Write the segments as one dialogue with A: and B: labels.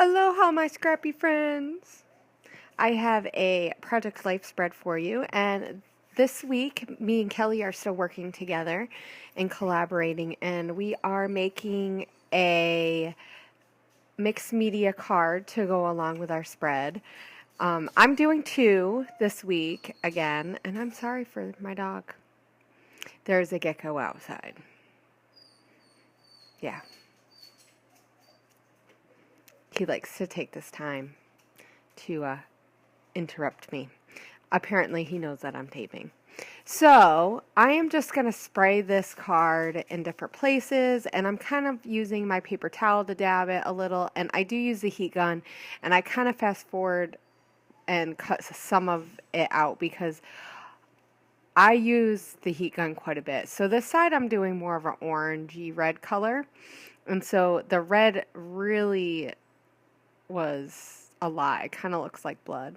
A: Aloha, my scrappy friends. I have a Project Life spread for you, and this week, me and Kelly are still working together and collaborating, and we are making a mixed media card to go along with our spread. I'm doing 2 this week again, and I'm sorry for my dog. There's a gecko outside. Yeah. He likes to take this time to interrupt me. Apparently he knows that I'm taping. So I am just going to spray this card in different places, and I'm kind of using my paper towel to dab it a little, and I do use the heat gun, and I kind of fast forward and cut some of it out because I use the heat gun quite a bit. So this side I'm doing more of an orangey red color, and so the red really was a lot. It kind of looks like blood.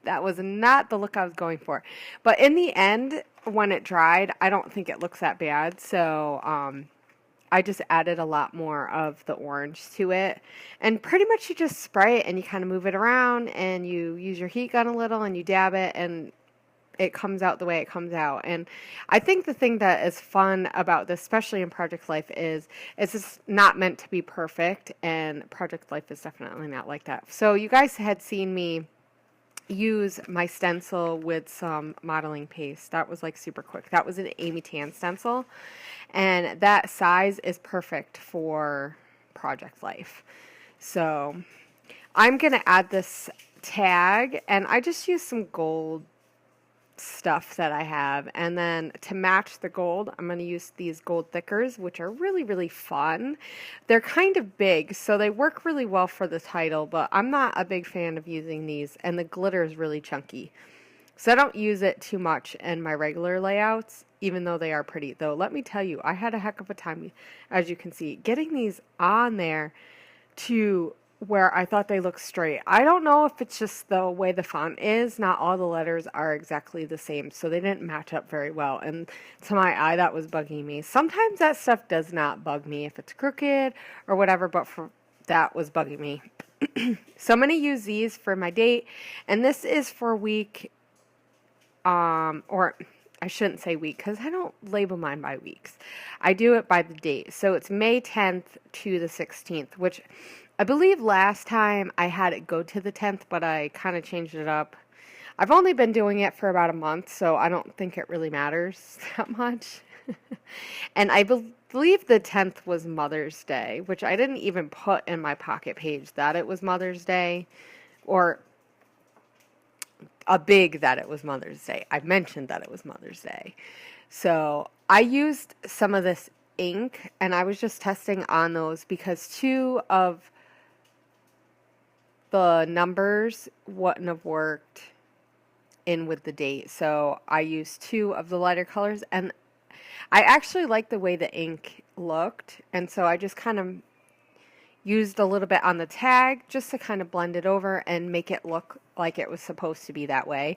A: That was not the look I was going for. But in the end, when it dried, I don't think it looks that bad. So I just added a lot more of the orange to it. And pretty much you just spray it and you kind of move it around and you use your heat gun a little and you dab it and it comes out the way it comes out. And I think the thing that is fun about this, especially in Project Life, is it's not meant to be perfect, and Project Life is definitely not like that. So you guys had seen me use my stencil with some modeling paste. That was like super quick. That was an Amy Tan stencil, and that size is perfect for Project Life. So I'm going to add this tag, and I just use some gold stuff that I have, and then to match the gold I'm going to use these gold thickers, which are really, really fun. They're kind of big, so they work really well for the title, but I'm not a big fan of using these, and the glitter is really chunky, so I don't use it too much in my regular layouts, even though they are pretty. Though let me tell you, I had a heck of a time, as you can see, getting these on there to where I thought they looked straight. I don't know if it's just the way the font is. Not all the letters are exactly the same, so they didn't match up very well. And to my eye, that was bugging me. Sometimes that stuff does not bug me if it's crooked or whatever, but that was bugging me. So I'm going to use these for my date, and this is for week, or I shouldn't say week because I don't label mine by weeks. I do it by the date. So it's May 10th to the 16th, which I believe last time I had it go to the 10th, but I kind of changed it up. I've only been doing it for about a month, so I don't think it really matters that much. And I believe the 10th was Mother's Day, which I didn't even put in my pocket page that it was Mother's Day, or a big that it was Mother's Day. I mentioned that it was Mother's Day. So I used some of this ink, and I was just testing on those because 2 of the numbers wouldn't have worked in with the date. So I used 2 of the lighter colors, and I actually liked the way the ink looked, and so I just kind of used a little bit on the tag just to kind of blend it over and make it look like it was supposed to be that way.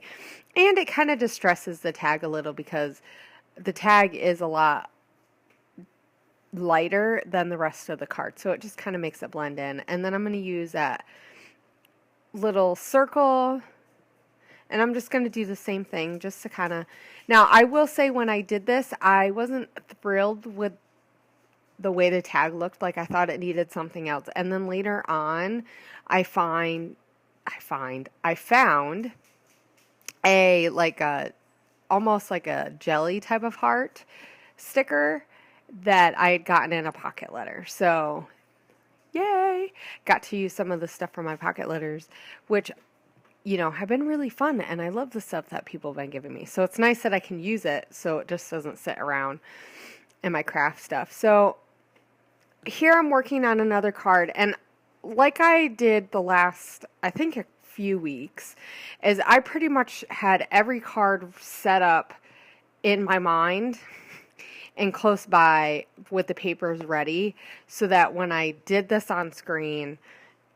A: And it kind of distresses the tag a little because the tag is a lot lighter than the rest of the card, so it just kind of makes it blend in. And then I'm going to use that little circle, and I'm just going to do the same thing just to kind of... Now I will say, when I did this, I wasn't thrilled with the way the tag looked. Like, I thought it needed something else, and then later on I found a almost like a jelly type of heart sticker that I had gotten in a pocket letter. So yay, got to use some of the stuff from my pocket letters, which, you know, have been really fun, and I love the stuff that people have been giving me. So it's nice that I can use it so it just doesn't sit around in my craft stuff. So here I'm working on another card, and like I did the last, I think, a few weeks, is I pretty much had every card set up in my mind and close by with the papers ready, so that when I did this on screen,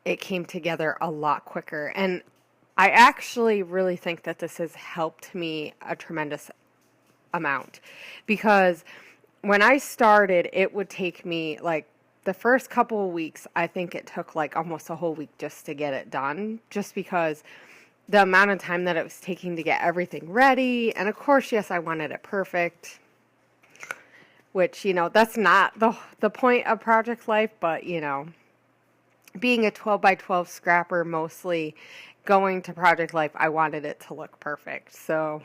A: it came together a lot quicker. And I actually really think that this has helped me a tremendous amount, because when I started, it would take me like the first couple of weeks, I think it took like almost a whole week just to get it done, just because the amount of time that it was taking to get everything ready. And of course, yes, I wanted it perfect, which, you know, that's not the point of Project Life, but, you know, being a 12 by 12 scrapper, mostly going to Project Life, I wanted it to look perfect. So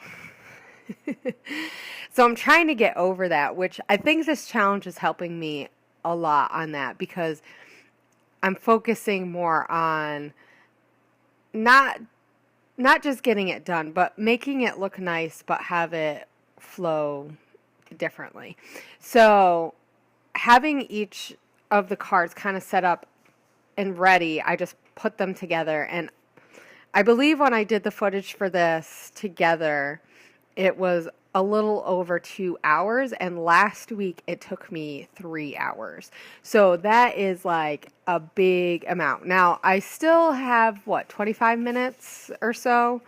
A: so I'm trying to get over that, which I think this challenge is helping me a lot on that, because I'm focusing more on not just getting it done, but making it look nice, but have it flow differently. So having each of the cards kind of set up and ready, I just put them together. And I believe when I did the footage for this together, it was a little over 2 hours, and last week it took me 3 hours. So that is like a big amount. Now, I still have, 25 minutes or so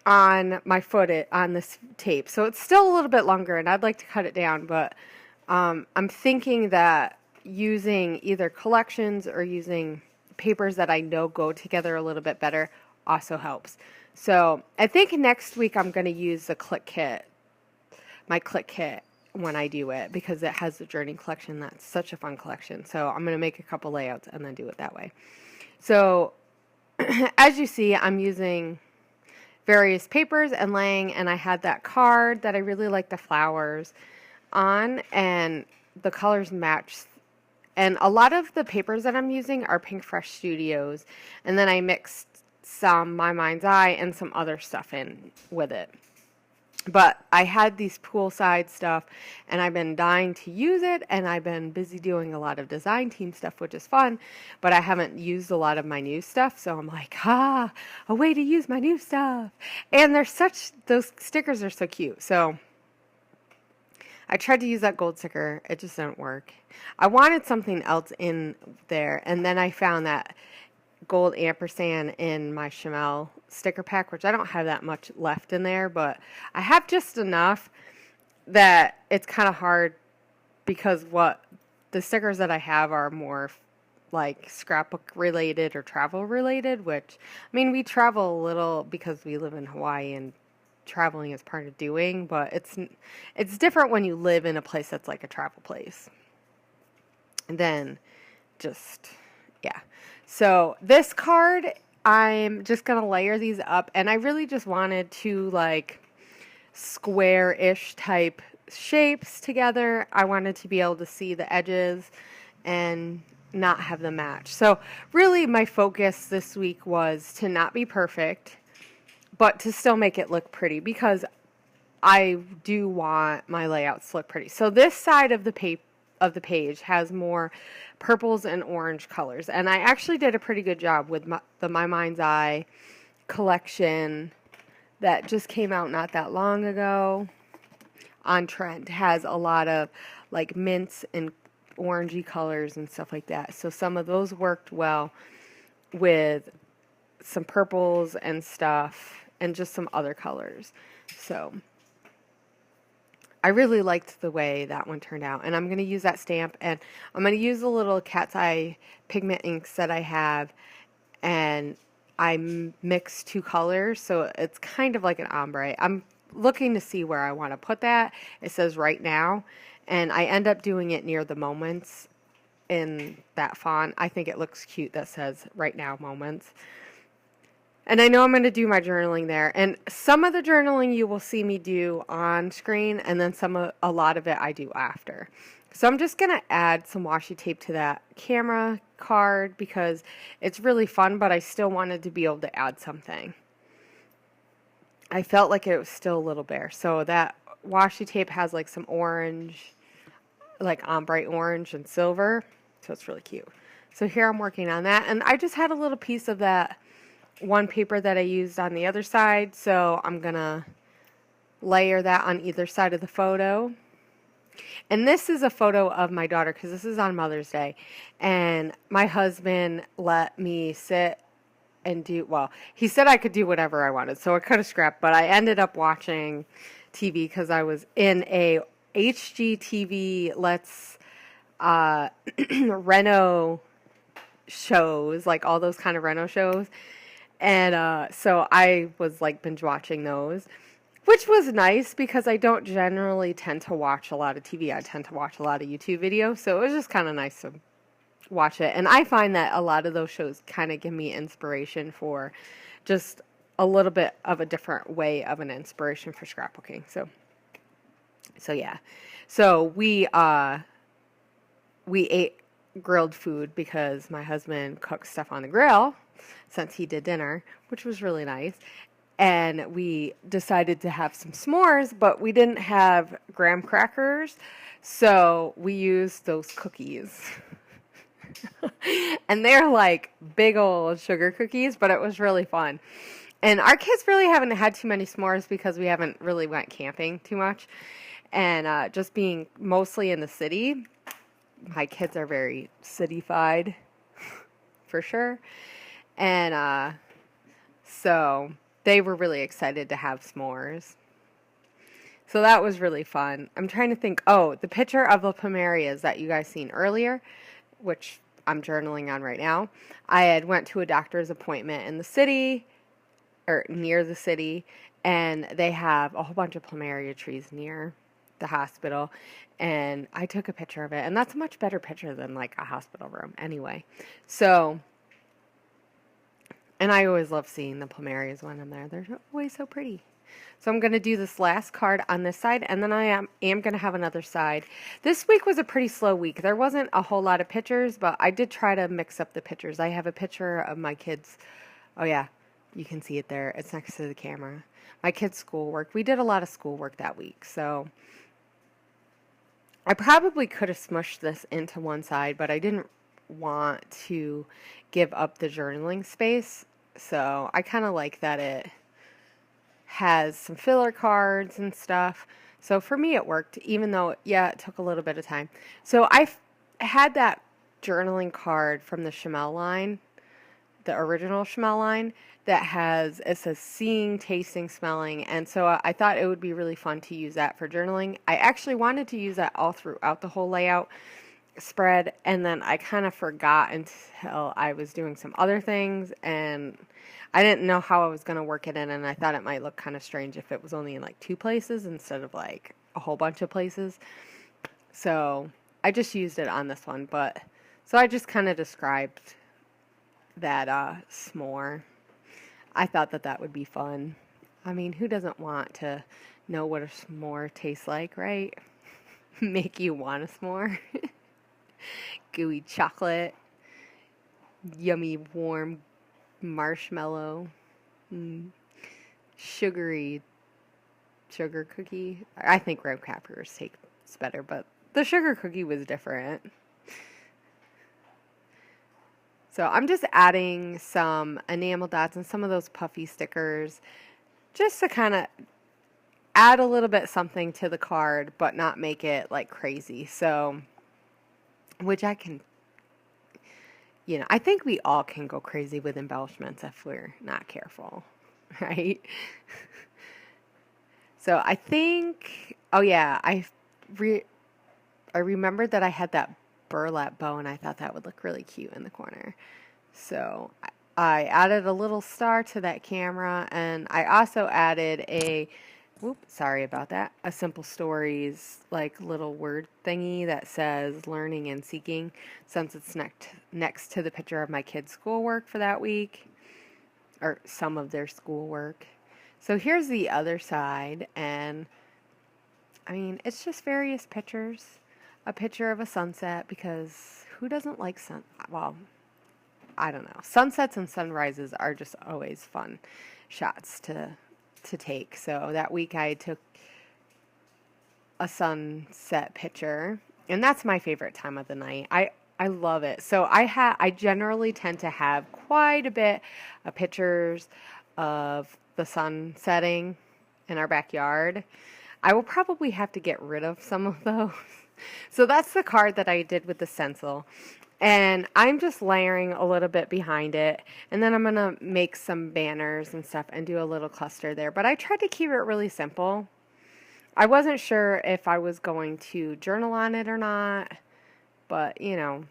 A: on my footage, on this tape. So it's still a little bit longer, and I'd like to cut it down, but I'm thinking that using either collections or using papers that I know go together a little bit better also helps. So I think next week I'm going to use the click kit, my click kit, when I do it, because it has the journey collection. That's such a fun collection. So I'm going to make a couple layouts and then do it that way. So as you see, I'm using various papers and laying, and I had that card that I really like the flowers on, and the colors match. And a lot of the papers that I'm using are Pink Fresh Studios, and then I mixed some My Mind's Eye and some other stuff in with it. But I had these poolside stuff, and I've been dying to use it, and I've been busy doing a lot of design team stuff, which is fun, but I haven't used a lot of my new stuff, so I'm like, a way to use my new stuff. And those stickers are so cute. So I tried to use that gold sticker. It just didn't work. I wanted something else in there, and then I found that gold ampersand in my Chamel sticker pack, which I don't have that much left in there, but I have just enough that it's kind of hard, because the stickers that I have are more like scrapbook related or travel related, which, I mean, we travel a little because we live in Hawaii, and traveling is part of doing, but it's different when you live in a place that's like a travel place. And then just, yeah. So this card, I'm just going to layer these up, and I really just wanted to like square-ish type shapes together. I wanted to be able to see the edges and not have them match. So really my focus this week was to not be perfect, but to still make it look pretty, because I do want my layouts to look pretty. So this side of the page has more purples and orange colors, and I actually did a pretty good job with the My Mind's Eye collection that just came out not that long ago on Trend. Has a lot of like mints and orangey colors and stuff like that, so some of those worked well with some purples and stuff, and just some other colors. So I really liked the way that one turned out, and I'm going to use that stamp, and I'm going to use the little cat's eye pigment inks that I have, and I mixed 2 colors, so it's kind of like an ombre. I'm looking to see where I want to put that. It says right now, and I end up doing it near the moments in that font. I think it looks cute that says right now moments. And I know I'm going to do my journaling there. And some of the journaling you will see me do on screen, and then a lot of it I do after. So I'm just going to add some washi tape to that camera card, because it's really fun, but I still wanted to be able to add something. I felt like it was still a little bare. So that washi tape has like some orange, like ombre orange and silver. So it's really cute. So here I'm working on that. And I just had a little piece of that one paper that I used on the other side, so I'm gonna layer that on either side of the photo. And this is a photo of my daughter, because this is on Mother's Day, and my husband let me sit and he said I could do whatever I wanted, so I could have scrapped, but I ended up watching TV because I was in a HGTV Reno shows, like all those kind of Reno shows. And so I was like binge watching those, which was nice because I don't generally tend to watch a lot of TV. I tend to watch a lot of YouTube videos. So it was just kind of nice to watch it. And I find that a lot of those shows kind of give me inspiration for just a little bit of a different way of an inspiration for scrapbooking. So yeah. So we ate grilled food because my husband cooked stuff on the grill since he did dinner, which was really nice. And we decided to have some s'mores, but we didn't have graham crackers, so we used those cookies. And they're like big old sugar cookies, but it was really fun. And our kids really haven't had too many s'mores because we haven't really went camping too much. And just being mostly in the city, my kids are very city-fied, for sure. And so they were really excited to have s'mores. So that was really fun. I'm trying to think. Oh, the picture of the plumerias that you guys seen earlier, which I'm journaling on right now. I had went to a doctor's appointment in the city, or near the city, and they have a whole bunch of plumeria trees near the hospital, and I took a picture of it, and that's a much better picture than like a hospital room anyway. So, and I always love seeing the plumerias when I'm there. They're always so pretty. So I'm going to do this last card on this side, and then I am going to have another side. This week was a pretty slow week. There wasn't a whole lot of pictures, but I did try to mix up the pictures. I have a picture of my kids. Oh yeah, you can see it there. It's next to the camera. My kids' schoolwork. We did a lot of schoolwork that week, so I probably could have smushed this into one side, but I didn't want to give up the journaling space. So I kind of like that it has some filler cards and stuff. So for me it worked, even though, yeah, it took a little bit of time. So I had that journaling card from the Chamel line, the original Chamel line, that has, it says seeing, tasting, smelling, and so I thought it would be really fun to use that for journaling. I actually wanted to use that all throughout the whole layout spread, and then I kind of forgot until I was doing some other things, and I didn't know how I was going to work it in, and I thought it might look kind of strange if it was only in like 2 places instead of like a whole bunch of places. So I just used it on this one, but so I just kind of described that s'more. I thought that that would be fun. I mean, who doesn't want to know what a s'more tastes like, right? Make you want a s'more. Gooey chocolate, yummy warm marshmallow, sugary sugar cookie. I think graham crackers taste better, but the sugar cookie was different. So I'm just adding some enamel dots and some of those puffy stickers just to kind of add a little bit something to the card, but not make it like crazy. So, which I can, you know, I think we all can go crazy with embellishments if we're not careful, right? So I think, oh yeah, I remembered that I had that burlap bow, and I thought that would look really cute in the corner. So I added a little star to that camera, and I also added a, sorry about that, a Simple Stories like little word thingy that says learning and seeking, since it's next to the picture of my kids' schoolwork for that week, or some of their schoolwork. So here's the other side, and I mean, it's just various pictures. A picture of a sunset, because who doesn't like well, I don't know. Sunsets and sunrises are just always fun shots to take. So that week I took a sunset picture, and that's my favorite time of the night. I love it. So I generally tend to have quite a bit of pictures of the sun setting in our backyard. I will probably have to get rid of some of those. So that's the card that I did with the stencil, and I'm just layering a little bit behind it, and then I'm going to make some banners and stuff and do a little cluster there, but I tried to keep it really simple. I wasn't sure if I was going to journal on it or not, but you know.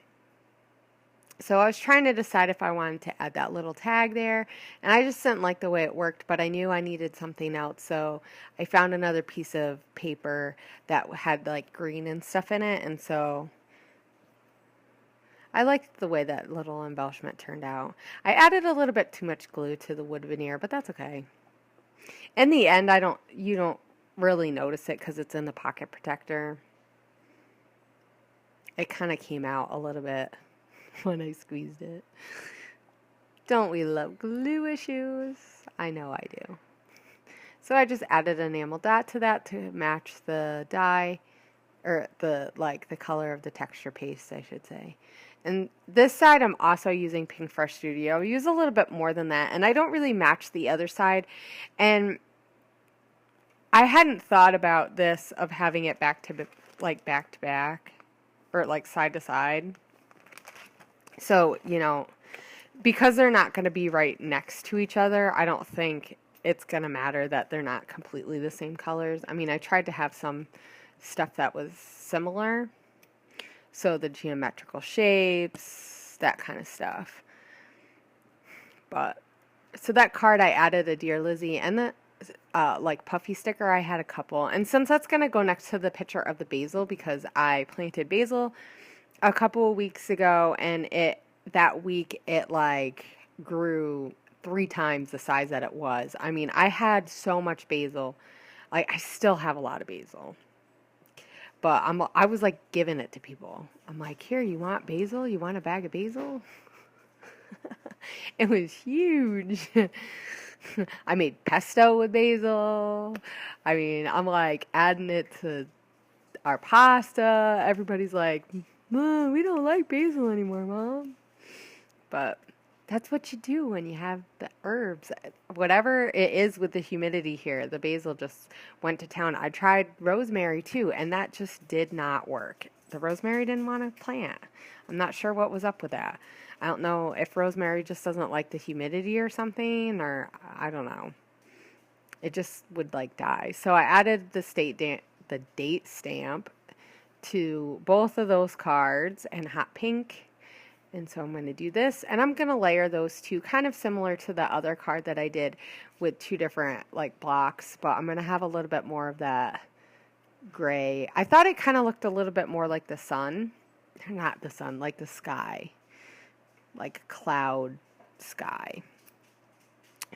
A: So I was trying to decide if I wanted to add that little tag there, and I just didn't like the way it worked, but I knew I needed something else, so I found another piece of paper that had like green and stuff in it, and so I liked the way that little embellishment turned out. I added a little bit too much glue to the wood veneer, but that's okay. In the end, you don't really notice it because it's in the pocket protector. It kind of came out a little bit when I squeezed it. Don't we love glue issues? I know I do. So I just added an enamel dot to that to match the dye, or the color of the texture paste, I should say. And this side I'm also using Pink Fresh Studio. I'll use a little bit more than that, and I don't really match the other side. And I hadn't thought about this of having it back to back, or like side to side. So, you know, because they're not going to be right next to each other, I don't think it's going to matter that they're not completely the same colors. I mean, I tried to have some stuff that was similar. So the geometrical shapes, that kind of stuff. But, so that card I added a Dear Lizzie and the like puffy sticker. I had a couple. And since that's going to go next to the picture of the basil, because I planted basil a couple of weeks ago, and that week it like grew 3 times the size that it was. I mean, I had so much basil. Like, I still have a lot of basil. But I was like giving it to people. I'm like, here, you want basil? You want a bag of basil? It was huge. I made pesto with basil. I mean, I'm like adding it to our pasta. Everybody's like, Mom, we don't like basil anymore, Mom. But that's what you do when you have the herbs. Whatever it is with the humidity here, the basil just went to town. I tried rosemary too, and that just did not work. The rosemary didn't want to plant. I'm not sure what was up with that. I don't know if rosemary just doesn't like the humidity or something, or I don't know. It just would like die. So I added the date stamp to both of those cards and hot pink. And so I'm going to do this, and I'm going to layer those two kind of similar to the other card that I did with 2 different like blocks, but I'm going to have a little bit more of that gray. I thought it kind of looked a little bit more like the sun. Not the sun, like the sky. Like a cloud sky.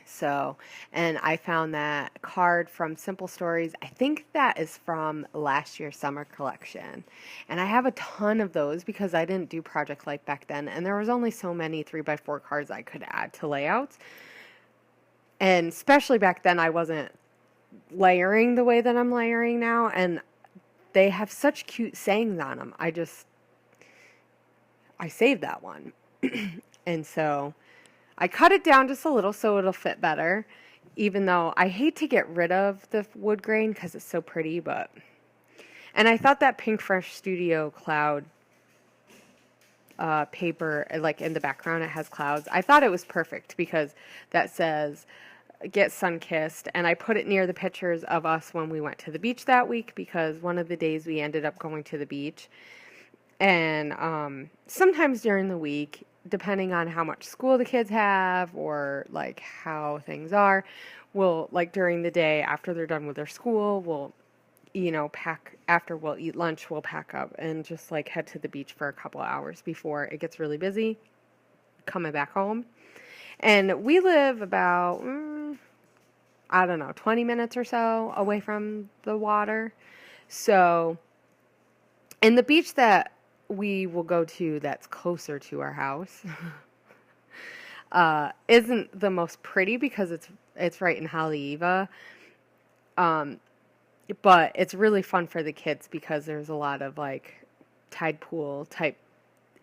A: So, and I found that card from Simple Stories. I think that is from last year's summer collection. And I have a ton of those because I didn't do Project Life back then. And there was only so many 3x4 cards I could add to layouts. And especially back then, I wasn't layering the way that I'm layering now. And they have such cute sayings on them. I saved that one. And so I cut it down just a little so it'll fit better, even though I hate to get rid of the wood grain because it's so pretty, but... And I thought that Pink Fresh Studio cloud paper, like in the background, it has clouds. I thought it was perfect because that says, get sun-kissed, and I put it near the pictures of us when we went to the beach that week because one of the days we ended up going to the beach. And sometimes during the week, depending on how much school the kids have or like how things are, we'll like during the day after they're done with their school, we'll, you know, after we'll eat lunch, we'll pack up and just like head to the beach for a couple of hours before it gets really busy coming back home. And we live about, I don't know, 20 minutes or so away from the water. So, and the beach that we will go to that's closer to our house isn't the most pretty because it's right in Haleiwa. But it's really fun for the kids because there's a lot of like tide pool type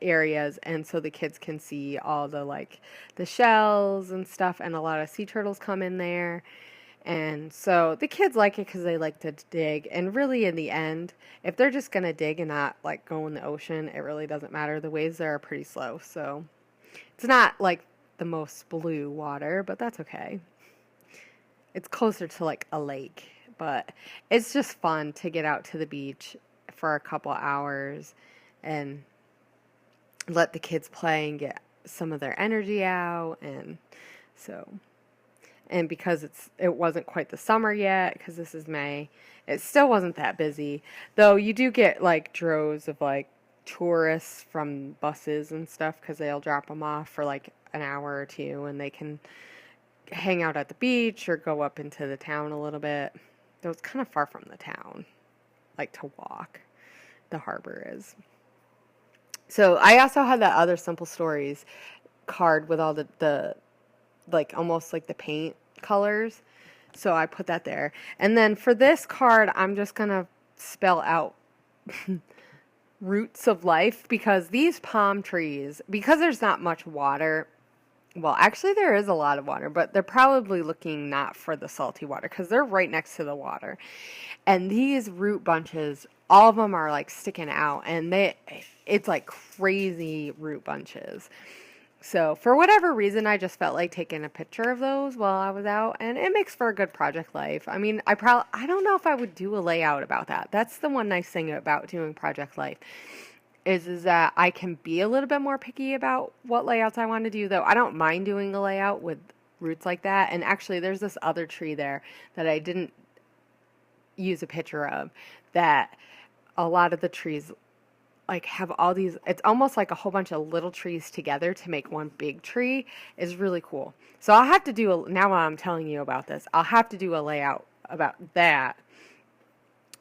A: areas, and so the kids can see all the like the shells and stuff, and a lot of sea turtles come in there. And so the kids like it because they like to dig. And really, in the end, if they're just going to dig and not, like, go in the ocean, it really doesn't matter. The waves there are pretty slow. So it's not, like, the most blue water, but that's okay. It's closer to, like, a lake. But it's just fun to get out to the beach for a couple hours and let the kids play and get some of their energy out. And so, and because it wasn't quite the summer yet, because this is May, it still wasn't that busy. Though you do get like droves of like tourists from buses and stuff, because they'll drop them off for like an hour or two, and they can hang out at the beach or go up into the town a little bit. Though it's kind of far from the town, like to walk. The harbor is. So I also had that other Simple Stories card with all the like almost like the paint colors. So I put that there. And then for this card, I'm just going to spell out roots of life, because these palm trees, because there's not much water, well, actually there is a lot of water, but they're probably looking not for the salty water because they're right next to the water. And these root bunches, all of them are like sticking out, and it's like crazy root bunches. So for whatever reason, I just felt like taking a picture of those while I was out, and it makes for a good project life. I mean, I don't know if I would do a layout about that. That's the one nice thing about doing project life is that I can be a little bit more picky about what layouts I want to do, though I don't mind doing a layout with roots like that. And actually, there's this other tree there that I didn't use a picture of, that a lot of the trees like have all these, it's almost like a whole bunch of little trees together to make one big tree. Is really cool. So I'll have to do now while I'm telling you about this, I'll have to do a layout about that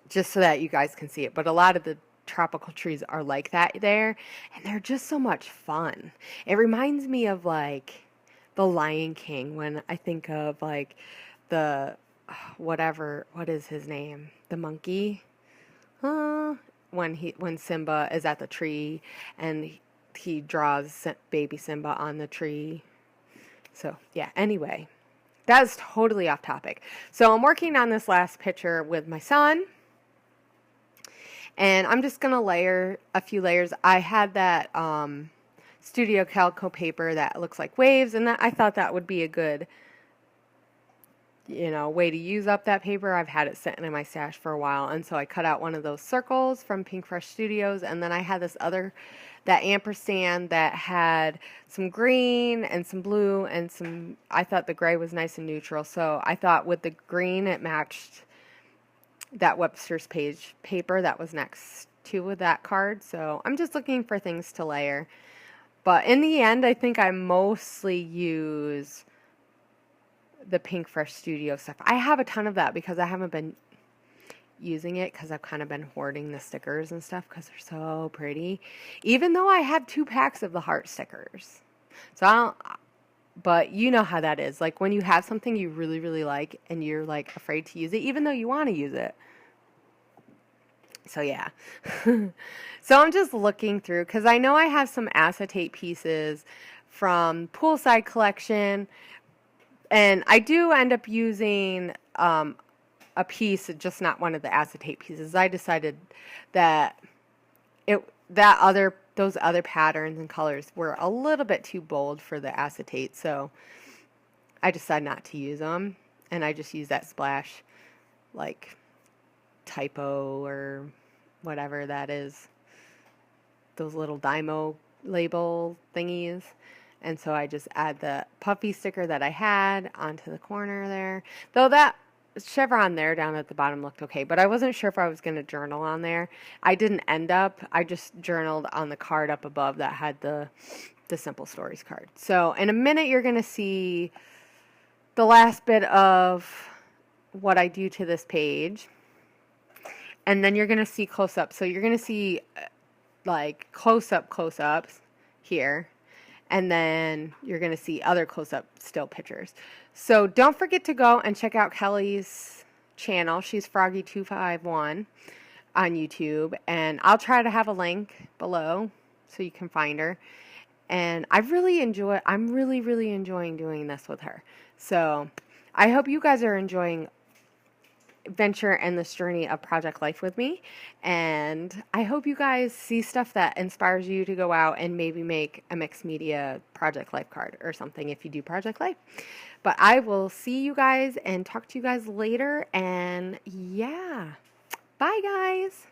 A: just so that you guys can see it. But a lot of the tropical trees are like that there, and they're just so much fun. It reminds me of like the Lion King when I think of like the what is his name? The monkey? When Simba is at the tree and he draws baby Simba on the tree. So, yeah, anyway, that's totally off topic. So, I'm working on this last picture with my son, and I'm just going to layer a few layers. I had that Studio Calico paper that looks like waves, and I thought that would be a good way to use up that paper. I've had it sitting in my stash for a while, and so I cut out one of those circles from Pink Fresh Studios, and then I had that ampersand that had some green and some blue and I thought the gray was nice and neutral, so I thought with the green it matched that Webster's page paper that was next to with that card. So I'm just looking for things to layer, but in the end I think I mostly use the Pink Fresh Studio stuff. I have a ton of that because I haven't been using it, because I've kind of been hoarding the stickers and stuff because they're so pretty, even though I have 2 packs of the heart stickers. So but you know how that is, like when you have something you really, really like and you're like afraid to use it even though you want to use it. So yeah. So I'm just looking through because I know I have some acetate pieces from Poolside Collection, and I do end up using a piece, just not one of the acetate pieces. I decided that those other patterns and colors were a little bit too bold for the acetate, so I decided not to use them, and I just use that splash, like typo or whatever that is, those little Dymo label thingies. And so I just add the puffy sticker that I had onto the corner there. Though that chevron there down at the bottom looked okay, but I wasn't sure if I was going to journal on there. I didn't end up. I just journaled on the card up above that had the Simple Stories card. So in a minute you're going to see the last bit of what I do to this page. And then you're going to see close-up. So you're going to see like close-ups here. And then you're going to see other close-up still pictures. So don't forget to go and check out Kelly's channel. She's Froggie251 on YouTube. And I'll try to have a link below so you can find her. And I'm really, really enjoying doing this with her. So I hope you guys are enjoying venture and this journey of project life with me, and I hope you guys see stuff that inspires you to go out and maybe make a mixed media project life card or something if you do project life. But I will see you guys and talk to you guys later, and yeah, bye guys.